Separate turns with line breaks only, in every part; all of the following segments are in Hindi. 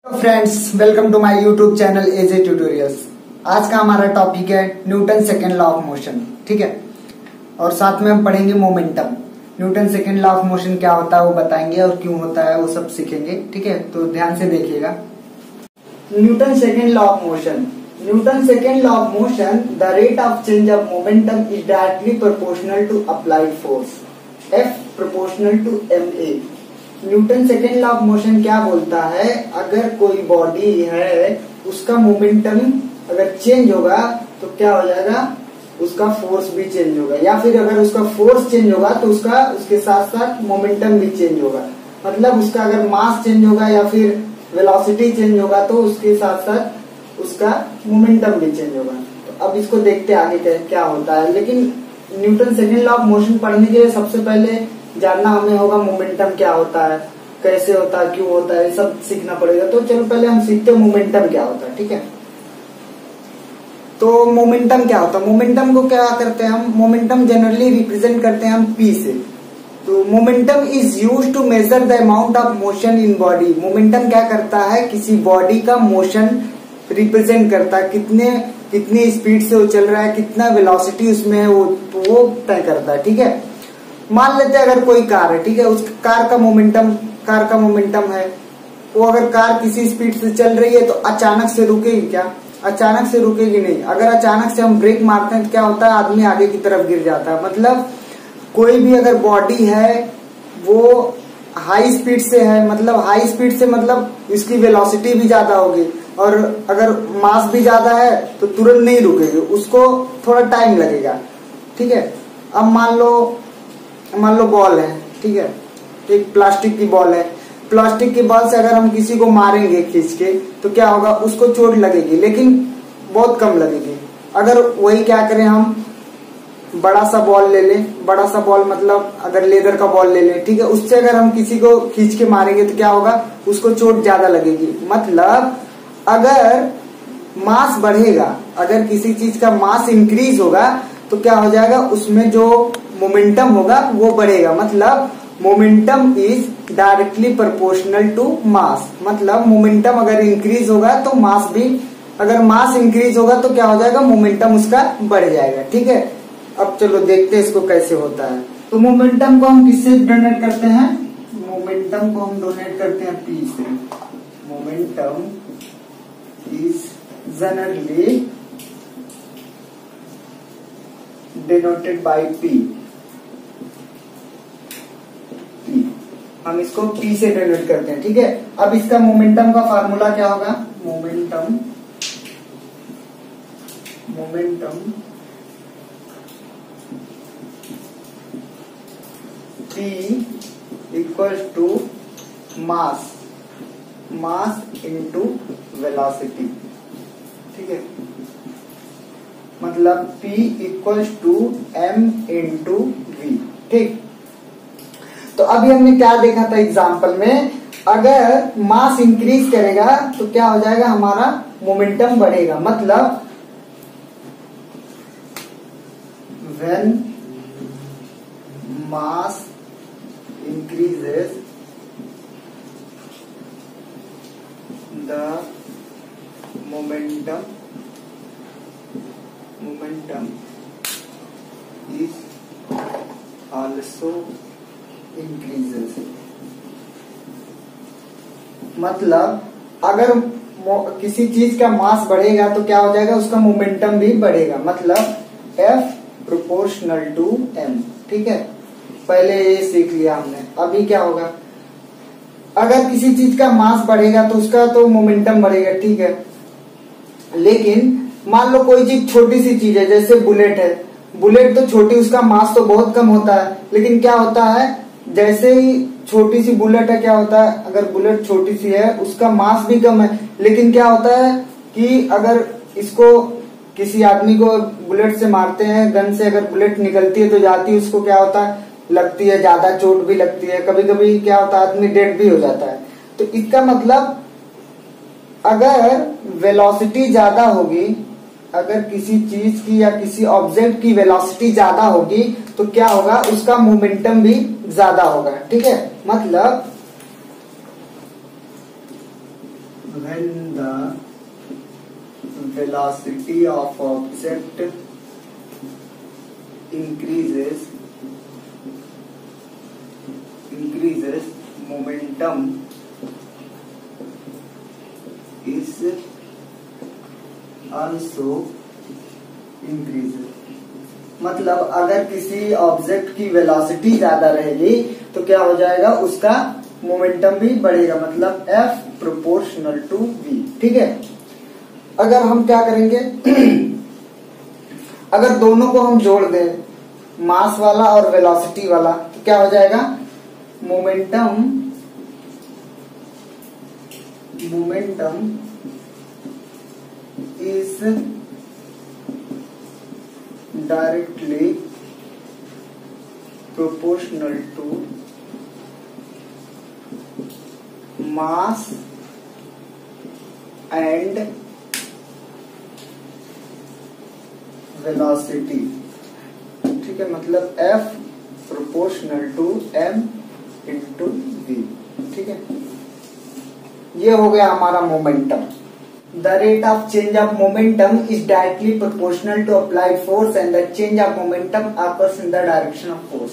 Friends, welcome to my YouTube channel AJ tutorials. आज का हमारा टॉपिक है Newton second law of motion. ठीक है, और साथ में हम पढ़ेंगे momentum. Newton second law of motion क्या होता है वो बताएंगे और क्यों होता है वो सब सीखेंगे। ठीक है, तो ध्यान से देखिएगा। Newton second law of motion. Newton second law of motion, the rate of change of momentum is directly proportional to applied force, F proportional to ma। Newton second law of motion क्या बोलता है, अगर कोई बॉडी है उसका मोमेंटम अगर चेंज होगा तो क्या हो जाएगा, उसका फोर्स भी चेंज होगा, या फिर अगर उसका फोर्स चेंज होगा तो उसका उसके साथ साथ मोमेंटम भी चेंज होगा। मतलब उसका अगर मास चेंज होगा या फिर वेलोसिटी चेंज होगा तो उसके साथ साथ उसका मोमेंटम भी चेंज होगा। तो अब इसको देखते आगे क्या होता है। लेकिन Newton second law of motion पढ़ने के लिए सबसे पहले जानना हमें होगा मोमेंटम क्या होता है, कैसे होता है, क्यों होता है, सब सीखना पड़ेगा। तो चलो पहले हम सीखते हैं मोमेंटम क्या होता है। ठीक है, तो मोमेंटम क्या होता है। मोमेंटम को क्या करते हैं हम, मोमेंटम जनरली रिप्रेजेंट करते हैं हम P से। तो momentum is used to measure the amount of motion in body. Momentum क्या करता है, किसी बॉडी का मोशन रिप्रेजेंट करता है, कितनी स्पीड से वो चल रहा है, कितना वेलोसिटी उसमें है, वो तय करता है। ठीक है, मान लेते हैं अगर कोई कार है, ठीक है, उस कार का मोमेंटम है, वो अगर कार किसी स्पीड से चल रही है तो अचानक से रुकेगी क्या, अचानक से रुकेगी नहीं। अगर अचानक से हम ब्रेक मारते हैं तो क्या होता है, आदमी आगे की तरफ गिर जाता है। मतलब कोई भी अगर बॉडी है वो हाई स्पीड से है, मतलब हाई स्पीड से मतलब इसकी वेलोसिटी भी ज्यादा होगी, और अगर मास भी ज्यादा है तो तुरंत नहीं रुकेगी, उसको थोड़ा टाइम लगेगा। ठीक है, अब मान लो बॉल है, ठीक है, एक प्लास्टिक की बॉल है। प्लास्टिक की बॉल से अगर हम किसी को मारेंगे खींच के तो क्या होगा, उसको चोट लगेगी लेकिन बहुत कम लगेगी। अगर वही क्या करें, हम बड़ा सा बॉल ले लें, बड़ा सा बॉल मतलब अगर लेदर का बॉल ले लें, ठीक है, उससे अगर हम किसी को खींच के मारेंगे तो क्या होगा, उसको चोट ज्यादा लगेगी। मतलब अगर मास बढ़ेगा, अगर किसी चीज का मास इंक्रीज होगा तो क्या हो जाएगा, उसमें जो मोमेंटम होगा वो बढ़ेगा। मतलब momentum is directly proportional to mass. मतलब मोमेंटम अगर इंक्रीज होगा तो मास भी, अगर मास इंक्रीज होगा तो क्या हो जाएगा, मोमेंटम उसका बढ़ जाएगा। ठीक है, अब चलो देखते हैं इसको कैसे होता है। तो मोमेंटम को हम किससे डोनेट करते हैं, मोमेंटम को हम डोनेट करते हैं P से। Momentum is generally denoted by P। हम इसको P से डिनोट करते हैं। ठीक है, अब इसका मोमेंटम का फार्मूला क्या होगा, momentum P equals to mass into velocity. ठीक है, मतलब P equals to m into v। ठीक, तो अभी हमने क्या देखा था एग्जाम्पल में, अगर मास इंक्रीज करेगा तो क्या हो जाएगा, हमारा मोमेंटम बढ़ेगा। मतलब when mass increases the momentum is also increases। मतलब अगर किसी चीज का मास बढ़ेगा तो क्या हो जाएगा, उसका मोमेंटम भी बढ़ेगा। मतलब F प्रोपोर्शनल टू m। ठीक है, पहले ये सीख लिया हमने। अभी क्या होगा, अगर किसी चीज का मास बढ़ेगा तो उसका तो मोमेंटम बढ़ेगा। ठीक है, लेकिन मान लो कोई चीज छोटी सी चीज है, जैसे बुलेट है, बुलेट तो छोटी, उसका मास तो बहुत कम होता है, लेकिन क्या होता है, जैसे ही छोटी सी बुलेट है, क्या होता है, अगर बुलेट छोटी सी है उसका मास भी कम है, लेकिन क्या होता है कि अगर इसको किसी आदमी को बुलेट से मारते हैं, गन से अगर बुलेट निकलती है तो जाती है, उसको क्या होता है, लगती है, ज्यादा चोट भी लगती है, कभी कभी क्या होता है, आदमी डेड भी हो जाता है। तो इसका मतलब अगर वेलोसिटी ज्यादा होगी, अगर किसी चीज की या किसी ऑब्जेक्ट की वेलोसिटी ज्यादा होगी तो क्या होगा, उसका मोमेंटम भी ज्यादा होगा। ठीक है, मतलब when the velocity of object increases, momentum is also increases। मतलब अगर किसी ऑब्जेक्ट की वेलोसिटी ज्यादा रहेगी तो क्या हो जाएगा, उसका मोमेंटम भी बढ़ेगा, मतलब F प्रोपोर्शनल टू V। ठीक है, अगर हम क्या करेंगे अगर दोनों को हम जोड़ दें, मास वाला और वेलोसिटी वाला, तो क्या हो जाएगा, momentum is directly proportional to mass and velocity. ठीक है, मतलब F proportional to M into V। ठीक है, ये हो गया हमारा momentum. The rate of change of momentum is directly proportional to applied force and the change of momentum occurs in the direction of force.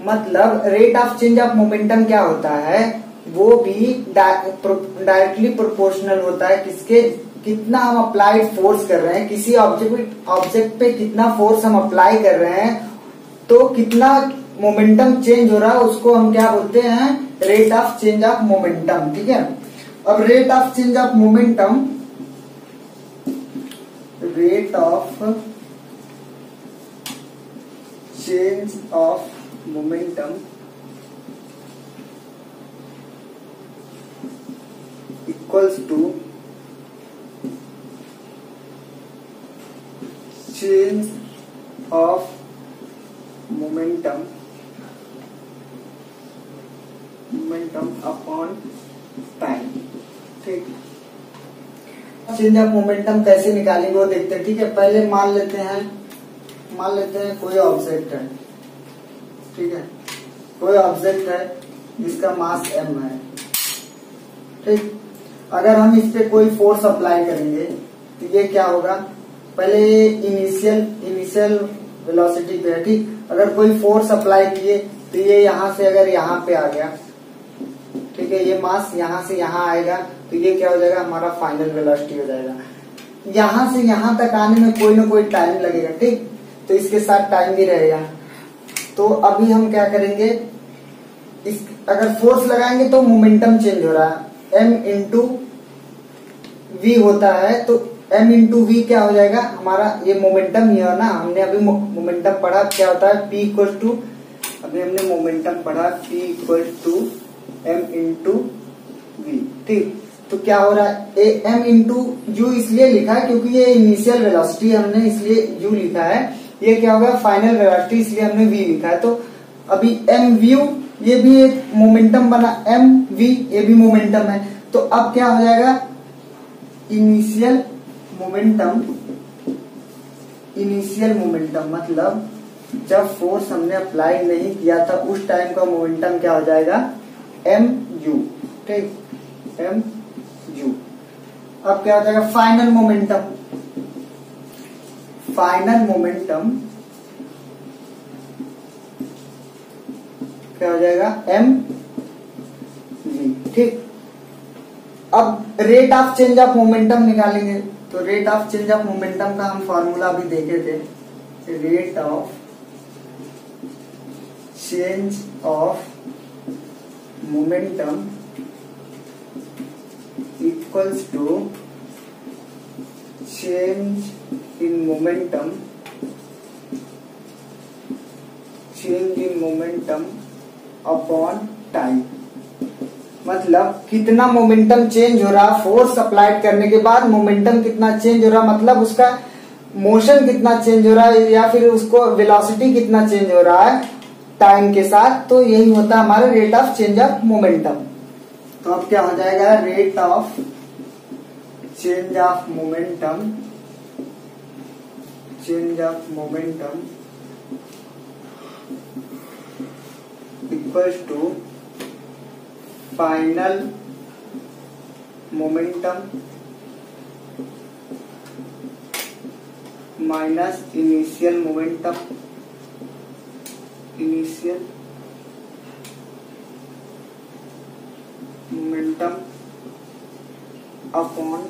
मतलब rate of change of momentum क्या होता है, वो भी डायरेक्टली प्रोपोर्शनल होता है किसके, कितना हम अप्लाइड फोर्स कर रहे हैं, किसी ऑब्जेक्ट पे कितना फोर्स हम अप्लाई कर रहे हैं, तो कितना मोमेंटम चेंज हो रहा है, उसको हम क्या बोलते हैं, rate of change of momentum. ठीक है, अब rate of change of momentum, rate of change of momentum equals to change of momentum upon time. ठीक, चेंज ऑफ मोमेंटम कैसे निकालेंगे वो देखते हैं। ठीक है, पहले मान लेते हैं कोई ऑब्जेक्ट है। ठीक है, कोई ऑब्जेक्ट है जिसका मास m है। ठीक, अगर हम इस पे कोई फोर्स अप्लाई करेंगे तो ये क्या होगा, पहले इनिशियल वेलोसिटी पे है। ठीक, अगर कोई फोर्स अप्लाई किए तो ये यहां से अगर यहाँ पे आ गया, ठीक है, ये मास यहां से यहां आएगा, तो ये क्या हो जाएगा, हमारा फाइनल वेलोसिटी हो जाएगा। यहां से यहां तक आने में कोई ना कोई टाइम लगेगा। ठीक, तो इसके साथ टाइम भी रहेगा। तो अभी हम क्या करेंगे, अगर फोर्स लगाएंगे तो मोमेंटम चेंज हो रहा है, m इंटू वी होता है, तो m इंटू वी क्या हो जाएगा, हमारा ये मोमेंटम ही है ना, हमने अभी मोमेंटम पढ़ा क्या होता है, P इक्वल टू, अभी हमने मोमेंटम पढ़ा P equal to m into V. ठीक, तो क्या हो रहा है, m इंटू यू इसलिए लिखा है क्योंकि ये इनिशियल वेलोसिटी हमने इसलिए u लिखा है, ये क्या होगा फाइनल वेलोसिटी इसलिए हमने v लिखा है। तो अभी m व्यू ये भी एक मोमेंटम बना, m v ये भी मोमेंटम है। तो अब क्या हो जाएगा, इनिशियल मोमेंटम मतलब जब फोर्स हमने अप्लाई नहीं किया था उस टाइम का मोमेंटम क्या हो जाएगा, m u। ठीक, m u। अब क्या हो जाएगा, फाइनल मोमेंटम क्या हो जाएगा, m v। ठीक, अब rate of change of momentum निकालेंगे, तो rate of change of momentum का हम फॉर्मूला भी देखे थे, rate of change of momentum equals to change in momentum upon time. मतलब कितना मोमेंटम चेंज हो रहा, फोर्स अप्लाइड करने के बाद मोमेंटम कितना चेंज हो रहा, मतलब उसका मोशन कितना चेंज हो रहा है, या फिर उसको वेलोसिटी कितना चेंज हो रहा है टाइम के साथ। तो यही होता है हमारा rate of change of momentum. तो अब क्या हो जाएगा, rate of change of momentum equals to final momentum minus initial momentum upon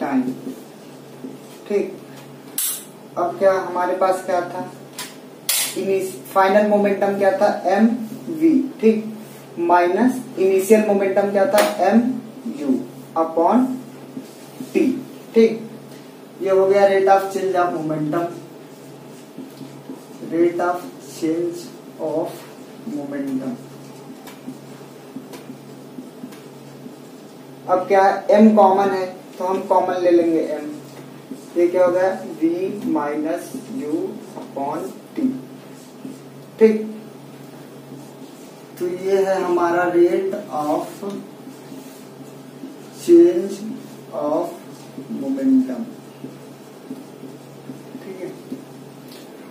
time. ठीक, अब क्या हमारे पास क्या था, फाइनल मोमेंटम क्या था, एम वी। ठीक, माइनस इनिशियल मोमेंटम क्या था, एम यू अपॉन टी। ठीक, ये हो गया rate of change of momentum, rate of change of momentum. अब क्या m कॉमन है तो हम कॉमन ले लेंगे m। ये क्या होगा, v minus U upon T. ठीक, तो ये है हमारा rate of change of momentum. ठीक है,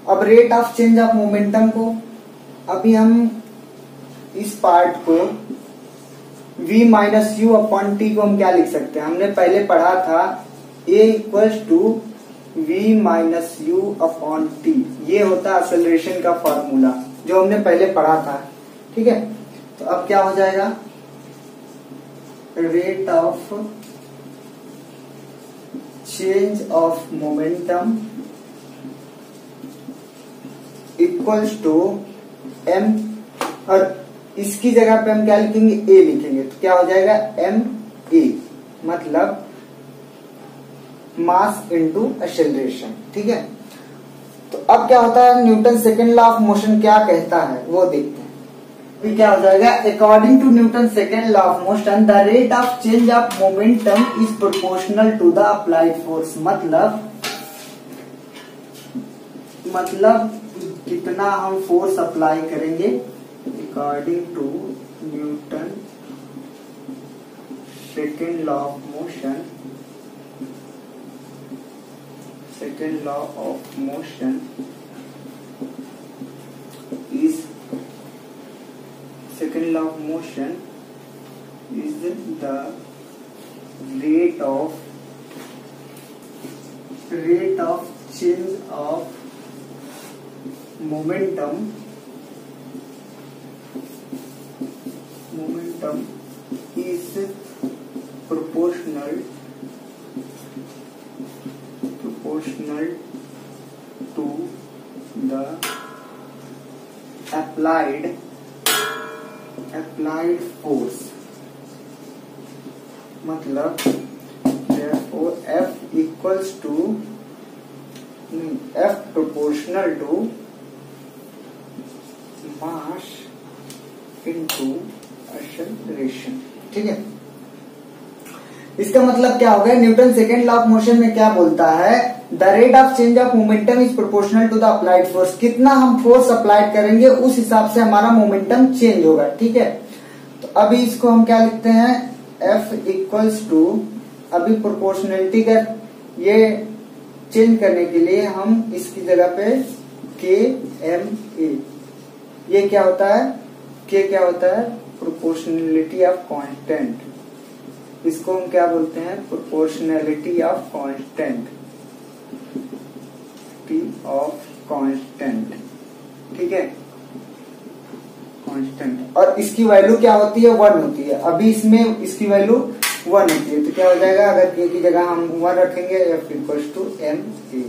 अब rate of change of momentum को अभी हम इस पार्ट को v minus U upon T को हम क्या लिख सकते हैं, हमने पहले पढ़ा था a equals to v minus U upon T. ये होता है एक्सेलरेशन का फॉर्मूला जो हमने पहले पढ़ा था। ठीक है, तो अब क्या हो जाएगा, rate of change of momentum equals to m, और इसकी जगह पे हम क्या लिखेंगे, a लिखेंगे, तो क्या हो जाएगा एम ए, मतलब मास इनटू एक्सेलरेशन। ठीक है, तो अब क्या होता है, Newton second law of motion क्या कहता है वो देखते हैं। फिर क्या हो जाएगा, according to Newton second law of motion the rate of change of momentum is proportional to the applied force. मतलब कितना हम फोर्स अप्लाई करेंगे, according to Newton second law of motion, second law of motion is the rate of change of momentum is proportional to the applied force। मतलब therefore F equals to F proportional to mass into acceleration. ठीक है, इसका मतलब क्या हो गया, Newton second law of motion में क्या बोलता है, the rate of change of momentum is proportional to the applied force. कितना हम फोर्स अप्लाइड करेंगे उस हिसाब से हमारा मोमेंटम चेंज होगा। ठीक है, तो अभी इसको हम क्या लिखते हैं, F इक्वल्स टू, अभी प्रोपोर्शनलिटी का ये चेंज करने के लिए हम इसकी जगह पे के एम ए, ये क्या होता है, के क्या होता है, प्रोपोर्शनलिटी ऑफ कांस्टेंट। इसको हम क्या बोलते हैं, proportionality of constant, T of constant. ठीक है, कांस्टेंट, और इसकी वैल्यू क्या होती है, 1 होती है। अभी इसमें इसकी वैल्यू 1 होती है, तो क्या हो जाएगा, अगर के की जगह हम 1 रखेंगे, F equals to M A.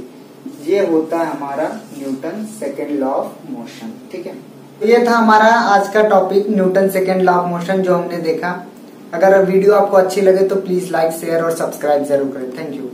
ये होता है हमारा Newton second law of motion. ठीक है, ये था हमारा आज का topic Newton second law of motion जो हमने देखा। अगर वीडियो आपको अच्छी लगे तो प्लीज लाइक, शेयर और सब्सक्राइब जरूर करें। Thank you.